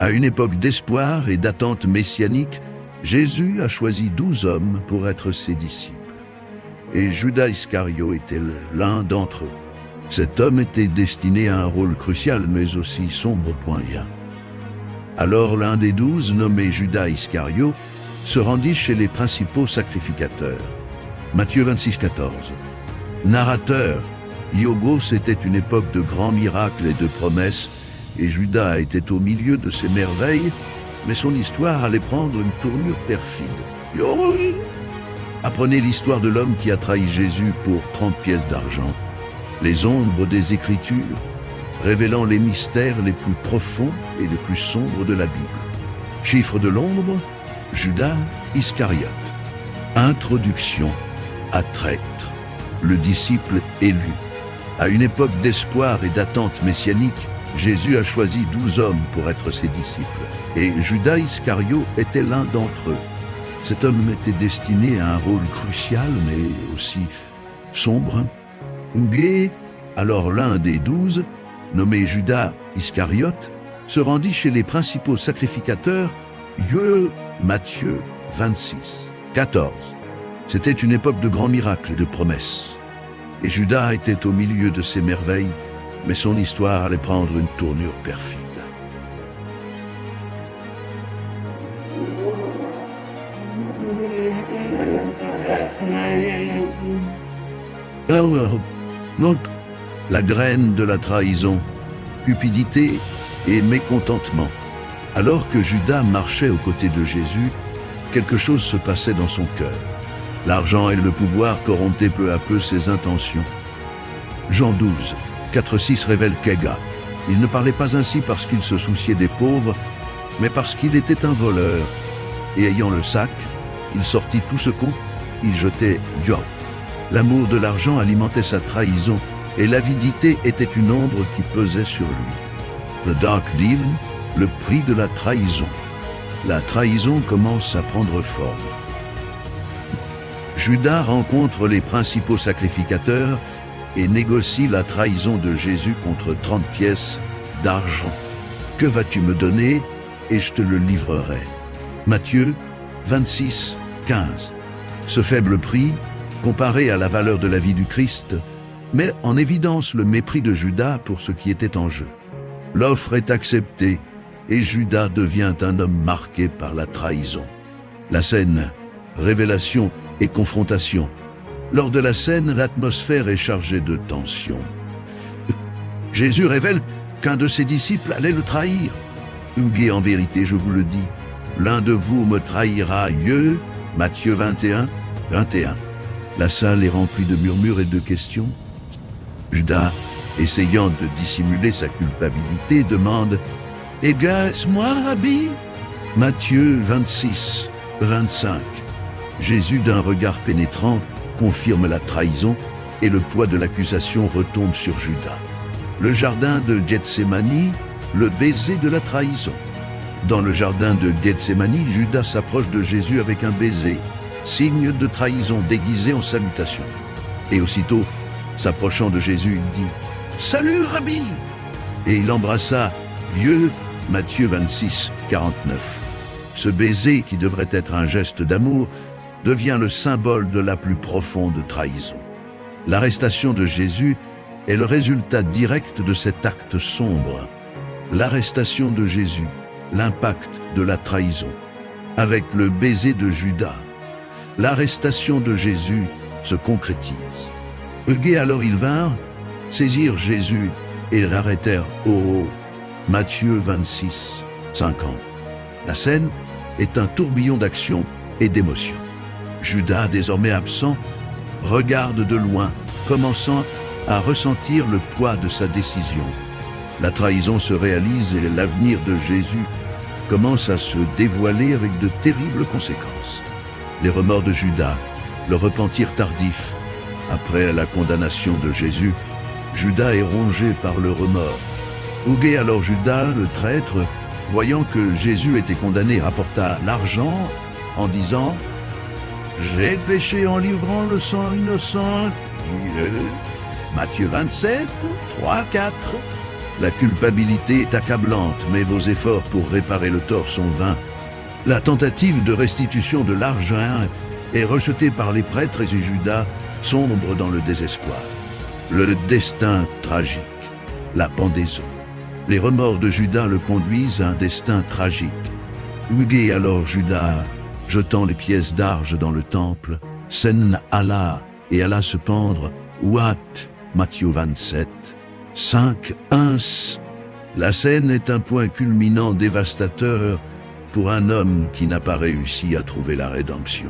À une époque d'espoir et d'attente messianique, Jésus a choisi 12 hommes pour être ses disciples. Et Judas Iscario était l'un d'entre eux. Cet homme était destiné à un rôle crucial, mais aussi sombre pour rien. Alors l'un des 12, nommé Judas Iscario, se rendit chez les principaux sacrificateurs. Matthieu 26, 14. Narrateur, Iogos était une époque de grands miracles et de promesses, et Judas était au milieu de ces merveilles, mais son histoire allait prendre une tournure perfide. Apprenez l'histoire de l'homme qui a trahi Jésus pour 30 pièces d'argent. Les ombres des Écritures, révélant les mystères les plus profonds et les plus sombres de la Bible. Chiffre de l'ombre, Judas Iscariote. Introduction à traître, le disciple élu. À une époque d'espoir et d'attente messianique, Jésus a choisi 12 hommes pour être ses disciples, et Judas Iscario était l'un d'entre eux. Cet homme était destiné à un rôle crucial, mais aussi sombre. Ougué, alors l'un des 12, nommé Judas Iscariote, se rendit chez les principaux sacrificateurs, Matthieu 26, 14. C'était une époque de grands miracles et de promesses. Et Judas était au milieu de ces merveilles, mais son histoire allait prendre une tournure perfide. Donc, la graine de la trahison, cupidité et mécontentement. Alors que Judas marchait aux côtés de Jésus, quelque chose se passait dans son cœur. L'argent et le pouvoir corrompaient peu à peu ses intentions. Jean 12, 4-6 révèle qu'Ega, il ne parlait pas ainsi parce qu'il se souciait des pauvres, mais parce qu'il était un voleur. Et ayant le sac, il sortit tout ce qu'on, il jetait Dieu. L'amour de l'argent alimentait sa trahison, et l'avidité était une ombre qui pesait sur lui. Le dark deal, le prix de la trahison. La trahison commence à prendre forme. Judas rencontre les principaux sacrificateurs et négocie la trahison de Jésus contre 30 pièces d'argent. Que vas-tu me donner et je te le livrerai. Matthieu 26, 15. Ce faible prix, comparé à la valeur de la vie du Christ, met en évidence le mépris de Judas pour ce qui était en jeu. L'offre est acceptée et Judas devient un homme marqué par la trahison. La scène, révélation et confrontation. Lors de la scène, l'atmosphère est chargée de tension. Jésus révèle qu'un de ses disciples allait le trahir. Ougué, en vérité, je vous le dis, l'un de vous me trahira, Matthieu 21, 21. La salle est remplie de murmures et de questions. Judas, essayant de dissimuler sa culpabilité, demande « Égasse-moi, Rabbi ?» Matthieu 26, 25. Jésus, d'un regard pénétrant, confirme la trahison et le poids de l'accusation retombe sur Judas. Le jardin de Gethsémani, le baiser de la trahison. Dans le jardin de Gethsémani, Judas s'approche de Jésus avec un baiser, signe de trahison déguisé en salutation. Et aussitôt, s'approchant de Jésus, il dit « Salut, Rabbi !» Et il embrassa Matthieu 26, 49. Ce baiser, qui devrait être un geste d'amour, devient le symbole de la plus profonde trahison. L'arrestation de Jésus est le résultat direct de cet acte sombre. L'arrestation de Jésus, l'impact de la trahison. Avec le baiser de Judas, l'arrestation de Jésus se concrétise. Eugué, alors ils vinrent, saisirent Jésus et l'arrêtèrent au haut. Matthieu 26, 50. La scène est un tourbillon d'action et d'émotion. Judas, désormais absent, regarde de loin, commençant à ressentir le poids de sa décision. La trahison se réalise et l'avenir de Jésus commence à se dévoiler avec de terribles conséquences. Les remords de Judas, le repentir tardif. Après la condamnation de Jésus, Judas est rongé par le remords. Ougué, alors Judas, le traître, voyant que Jésus était condamné, rapporta l'argent en disant « J'ai péché en livrant le sang innocent. » Matthieu 27, 3, 4. La culpabilité est accablante, mais vos efforts pour réparer le tort sont vains. La tentative de restitution de l'argent est rejetée par les prêtres et Judas, sombre dans le désespoir. Le destin tragique, la pendaison. Les remords de Judas le conduisent à un destin tragique. Huguez alors Judas, jetant les pièces d'argent dans le temple, s'en alla et alla se pendre, Ouat, Matthieu 27, 5, 1. La scène est un point culminant dévastateur pour un homme qui n'a pas réussi à trouver la rédemption.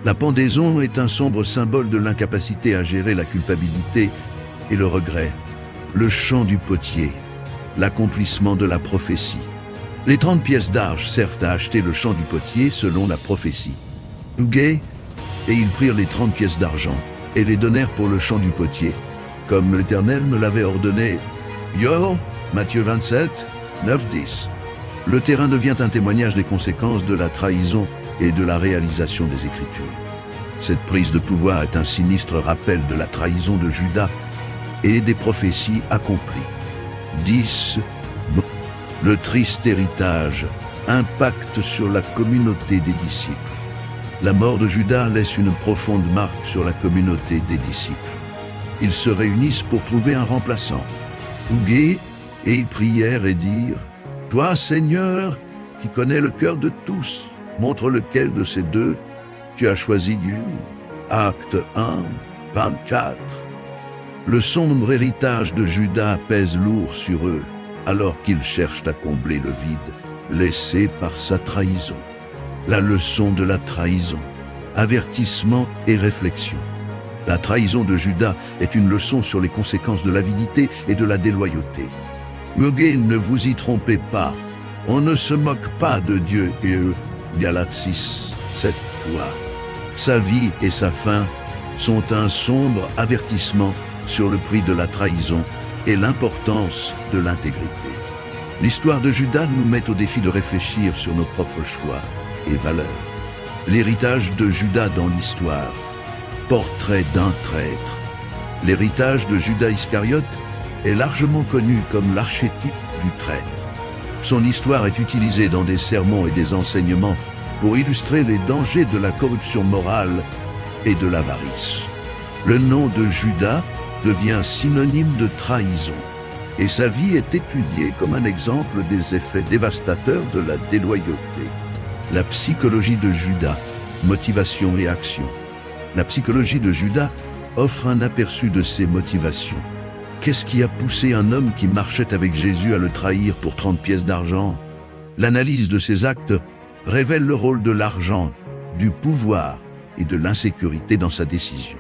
La pendaison est un sombre symbole de l'incapacité à gérer la culpabilité et le regret. Le chant du potier, l'accomplissement de la prophétie. Les 30 pièces d'argent servent à acheter le champ du potier selon la prophétie. Huguez, et ils prirent les 30 pièces d'argent et les donnèrent pour le champ du potier, comme l'Éternel me l'avait ordonné. Yo, Matthieu 27, 9-10. Le terrain devient un témoignage des conséquences de la trahison et de la réalisation des Écritures. Cette prise de pouvoir est un sinistre rappel de la trahison de Judas et des prophéties accomplies. 10. Le triste héritage impacte sur la communauté des disciples. La mort de Judas laisse une profonde marque sur la communauté des disciples. Ils se réunissent pour trouver un remplaçant. Huguez, et ils prièrent et dirent, « Toi, Seigneur, qui connais le cœur de tous, montre lequel de ces deux tu as choisi Dieu. » Acte 1, 24. Le sombre héritage de Judas pèse lourd sur eux, alors qu'ils cherchent à combler le vide laissé par sa trahison. La leçon de la trahison, avertissement et réflexion. La trahison de Judas est une leçon sur les conséquences de l'avidité et de la déloyauté. Huguez, ne vous y trompez pas, on ne se moque pas de Dieu et eux. Galates 6, 7, 3. Sa vie et sa fin sont un sombre avertissement sur le prix de la trahison et l'importance de l'intégrité. L'histoire de Judas nous met au défi de réfléchir sur nos propres choix et valeurs. L'héritage de Judas dans l'histoire, portrait d'un traître. L'héritage de Judas Iscariote est largement connu comme l'archétype du traître. Son histoire est utilisée dans des sermons et des enseignements pour illustrer les dangers de la corruption morale et de l'avarice. Le nom de Judas devient synonyme de trahison, et sa vie est étudiée comme un exemple des effets dévastateurs de la déloyauté. La psychologie de Judas, motivation et action. La psychologie de Judas offre un aperçu de ses motivations. Qu'est-ce qui a poussé un homme qui marchait avec Jésus à le trahir pour 30 pièces d'argent? L'analyse de ses actes révèle le rôle de l'argent, du pouvoir et de l'insécurité dans sa décision.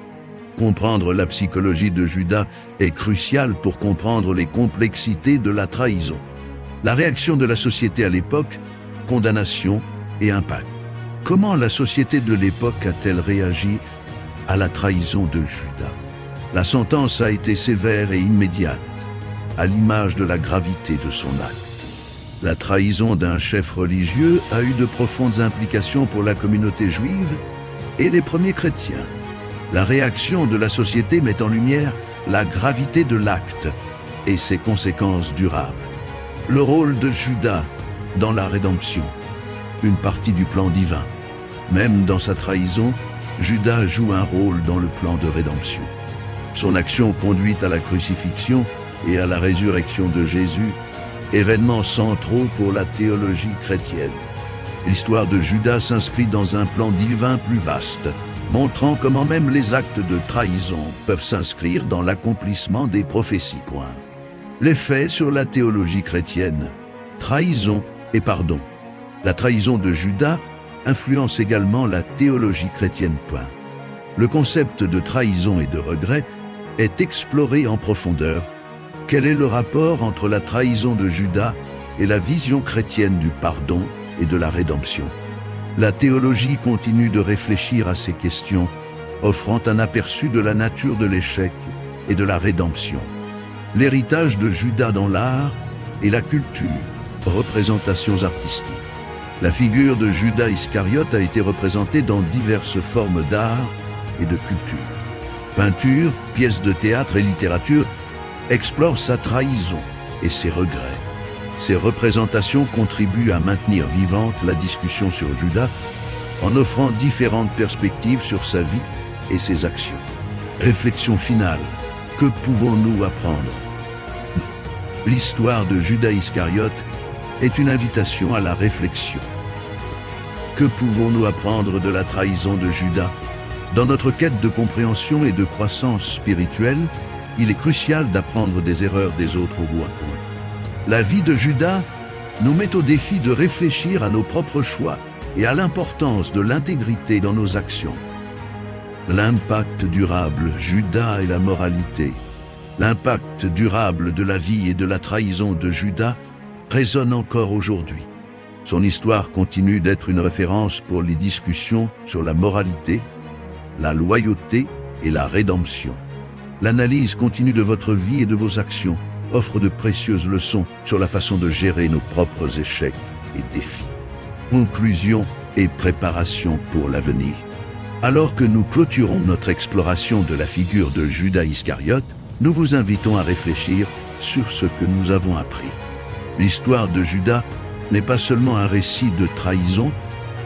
Comprendre la psychologie de Judas est crucial pour comprendre les complexités de la trahison. La réaction de la société à l'époque, condamnation et impact. Comment la société de l'époque a-t-elle réagi à la trahison de Judas? La sentence a été sévère et immédiate, à l'image de la gravité de son acte. La trahison d'un chef religieux a eu de profondes implications pour la communauté juive et les premiers chrétiens. La réaction de la société met en lumière la gravité de l'acte et ses conséquences durables. Le rôle de Judas dans la rédemption, une partie du plan divin. Même dans sa trahison, Judas joue un rôle dans le plan de rédemption. Son action conduit à la crucifixion et à la résurrection de Jésus, événements centraux pour la théologie chrétienne. L'histoire de Judas s'inscrit dans un plan divin plus vaste, montrant comment même les actes de trahison peuvent s'inscrire dans l'accomplissement des prophéties. L'effet sur la théologie chrétienne, trahison et pardon. La trahison de Judas influence également la théologie chrétienne. Le concept de trahison et de regret est exploré en profondeur. Quel est le rapport entre la trahison de Judas et la vision chrétienne du pardon et de la rédemption? La théologie continue de réfléchir à ces questions, offrant un aperçu de la nature de l'échec et de la rédemption. L'héritage de Judas dans l'art et la culture, représentations artistiques. La figure de Judas Iscariote a été représentée dans diverses formes d'art et de culture. Peinture, pièces de théâtre et littérature explorent sa trahison. et ses regrets. Ces représentations contribuent à maintenir vivante la discussion sur Judas en offrant différentes perspectives sur sa vie et ses actions. Réflexion finale. Que pouvons-nous apprendre? L'histoire de Judas Iscariote est une invitation à la réflexion. Que pouvons-nous apprendre de la trahison de Judas? Dans notre quête de compréhension et de croissance spirituelle, il est crucial d'apprendre des erreurs des autres rois. La vie de Judas nous met au défi de réfléchir à nos propres choix et à l'importance de l'intégrité dans nos actions. L'impact durable, Judas et la moralité. L'impact durable de la vie et de la trahison de Judas résonne encore aujourd'hui. Son histoire continue d'être une référence pour les discussions sur la moralité, la loyauté et la rédemption. L'analyse continue de votre vie et de vos actions offre de précieuses leçons sur la façon de gérer nos propres échecs et défis. Conclusion et préparation pour l'avenir. Alors que nous clôturons notre exploration de la figure de Judas Iscariote, nous vous invitons à réfléchir sur ce que nous avons appris. L'histoire de Judas n'est pas seulement un récit de trahison,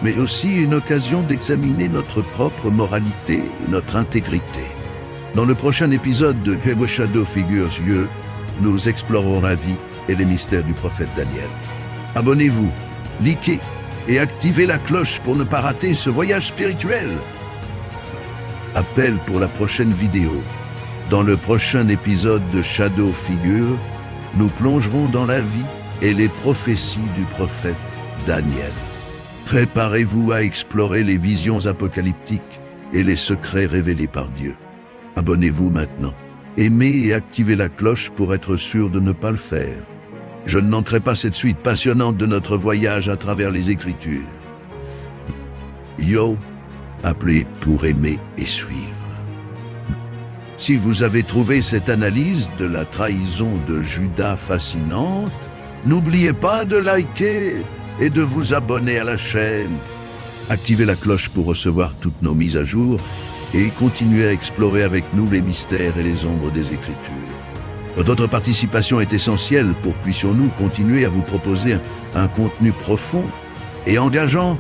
mais aussi une occasion d'examiner notre propre moralité et notre intégrité. Dans le prochain épisode de Shadow Figures, nous explorerons la vie et les mystères du prophète Daniel. Abonnez-vous, likez et activez la cloche pour ne pas rater ce voyage spirituel. Appel pour la prochaine vidéo. Dans le prochain épisode de Shadow Figures, nous plongerons dans la vie et les prophéties du prophète Daniel. Préparez-vous à explorer les visions apocalyptiques et les secrets révélés par Dieu. Abonnez-vous maintenant. Aimez et activez la cloche pour être sûr de ne pas le faire. Je ne manquerai pas cette suite passionnante de notre voyage à travers les Écritures. Appelez pour aimer et suivre. Si vous avez trouvé cette analyse de la trahison de Judas fascinante, n'oubliez pas de liker et de vous abonner à la chaîne. Activez la cloche pour recevoir toutes nos mises à jour et continuez à explorer avec nous les mystères et les ombres des Écritures. Votre participation est essentielle pour puissions-nous continuer à vous proposer un contenu profond et engageant.